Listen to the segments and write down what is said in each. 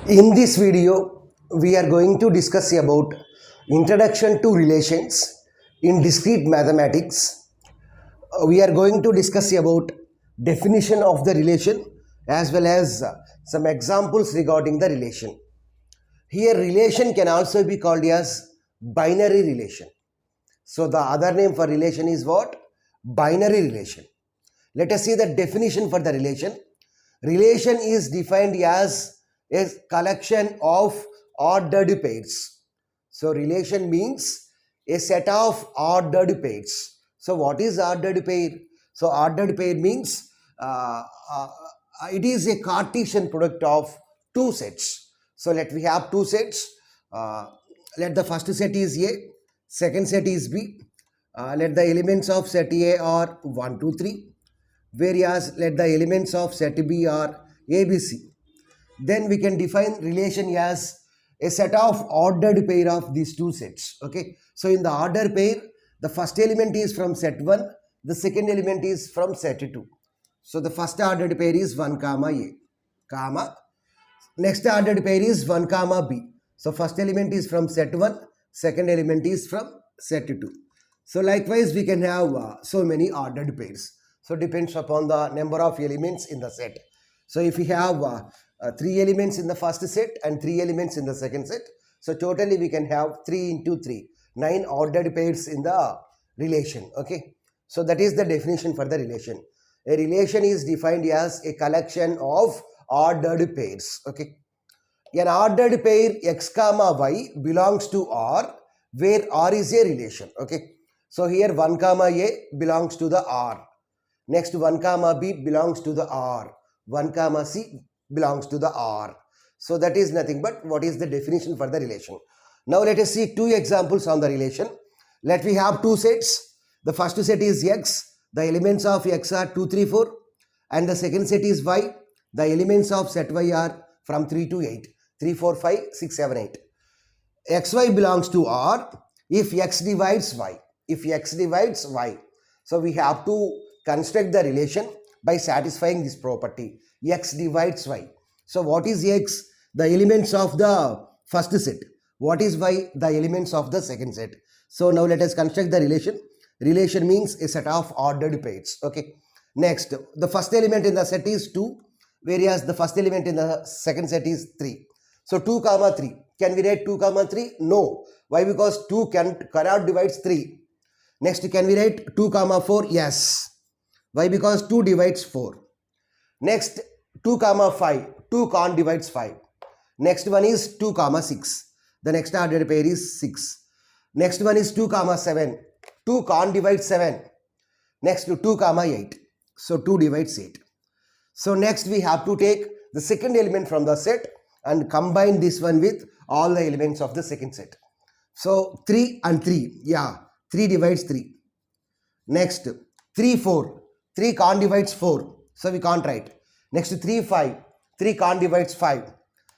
In this video, we are going to discuss about introduction to relations in discrete mathematics. We are going to discuss about definition of the relation as well as some examples regarding the relation. Here, relation can also be called as binary relation. So, the other name for relation is what? Binary relation. Let us see the definition for the relation. Relation is defined as a collection of ordered pairs. So relation means a set of ordered pairs. So what is ordered pair? So ordered pair means it is a Cartesian product of two sets. So let we have two sets. Let the first set is A, second set is B. Let the elements of set A are 1, 2, 3. Whereas let the elements of set B are A, B, C. Then we can define relation as a set of ordered pair of these two sets. Okay. So in the order pair, the first element is from set 1, the second element is from set 2. So the first ordered pair is 1 comma A, comma. Next ordered pair is 1 comma B. So first element is from set 1, second element is from set 2. So likewise we can have so many ordered pairs. So depends upon the number of elements in the set. So if we have 3 elements in the first set and 3 elements in the second set, so totally we can have 3 into 3, 9 ordered pairs in the relation. Okay. So that is the definition for the relation. A relation is defined as a collection of ordered pairs. Okay. An ordered pair x comma y belongs to R, where R is a relation. Okay. So here 1 comma A belongs to the R. Next 1 comma B belongs to the R. 1 comma C belongs to the R. So that is nothing but what is the definition for the relation. Now let us see two examples on the relation. Let we have two sets. The first set is X. The elements of X are 2, 3, 4. And the second set is Y. The elements of set Y are from 3 to 8. 3, 4, 5, 6, 7, 8. XY belongs to R if X divides Y. If X divides Y. So we have to construct the relation by satisfying this property. X divides Y. So what is X? The elements of the first set. What is Y? The elements of the second set. So now let us construct the relation. Relation means a set of ordered pairs. Okay. Next, the first element in the set is 2, whereas the first element in the second set is 3. So 2 comma 3. Can we write 2 comma 3? No. Why? Because 2 cannot divide 3. Next, can we write 2 comma 4? Yes. Why? Because 2 divides 4. Next 2 comma 5. 2 can't divides 5. Next one is 2 comma 6. The next ordered pair is 6. Next one is 2 comma 7. 2 can't divide 7. Next 2 comma 8. So 2 divides 8. So next we have to take the second element from the set and combine this one with all the elements of the second set. So 3 and 3. Yeah. 3 divides 3. Next 3, 4. 3 can't divides 4. So we can't write. Next 3, 5. 3 can't divides 5.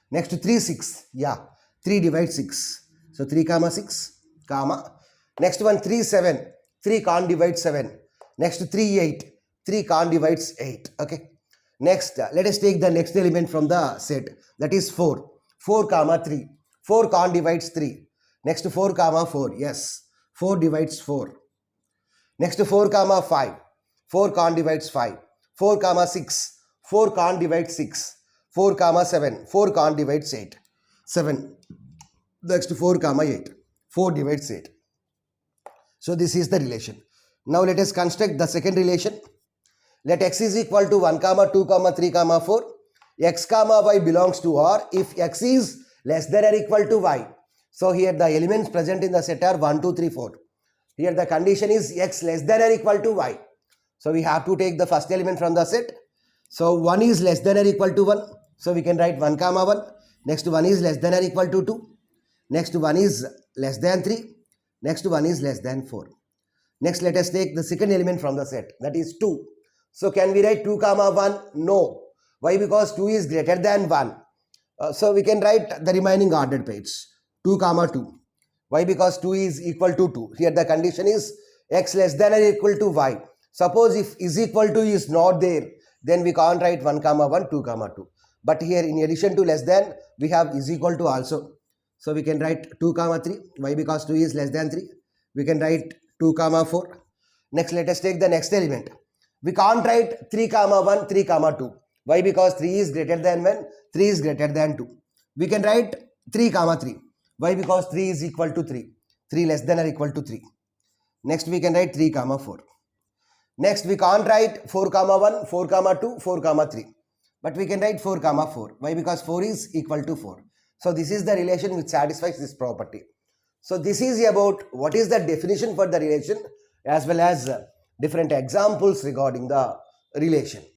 Next 3, 6. Yeah. 3 divides 6. So 3 comma 6. Comma. Next one 3, 7. 3 can't divide 7. Next 3, 8. 3 can't divides 8. Okay. Next let us take the next element from the set. That is 4. 4 comma 3. 4 can't divides 3. Next 4 comma 4. Yes. 4 divides 4. Next 4 comma 5. 4 can't divides 5. 4 comma 6. 4 can't divide 6. 4 comma 7. 4 can't divides 8. 7. Next 4 comma 8. 4 divides 8. So this is the relation. Now let us construct the second relation. Let x is equal to 1 comma 2 comma 3 comma 4. X comma y belongs to R if x is less than or equal to y. So here the elements present in the set are 1, 2, 3, 4. Here the condition is x less than or equal to y. So we have to take the first element from the set. So 1 is less than or equal to 1. So we can write 1 comma 1. Next 1 is less than or equal to 2. Next 1 is less than 3. Next 1 is less than 4. Next let us take the second element from the set. That is 2. So can we write 2 comma 1? No. Why? Because 2 is greater than 1. So we can write the remaining ordered pairs. 2 comma 2. Why? Because 2 is equal to 2. Here the condition is x less than or equal to y. Suppose if is equal to is not there, then we can't write 1 comma 1, 2 comma 2. but here in addition to less than we have is equal to also. So we can write 2 comma 3. Why? Because 2 is less than 3. We can write 2 comma 4. Next, let us take the next element. We can't write 3 comma 1, 3 comma 2. Why? Because 3 is greater than 1, 3 is greater than 2. We can write 3 comma 3. Why? Because 3 is equal to 3. 3 less than or equal to 3. Next, we can write 3 comma 4. Next, we can't write 4 comma 1, 4 comma 2, 4 comma 3. But we can write 4 comma 4. Why? Because 4 is equal to 4. So this is the relation which satisfies this property. So this is about what is the definition for the relation as well as different examples regarding the relation.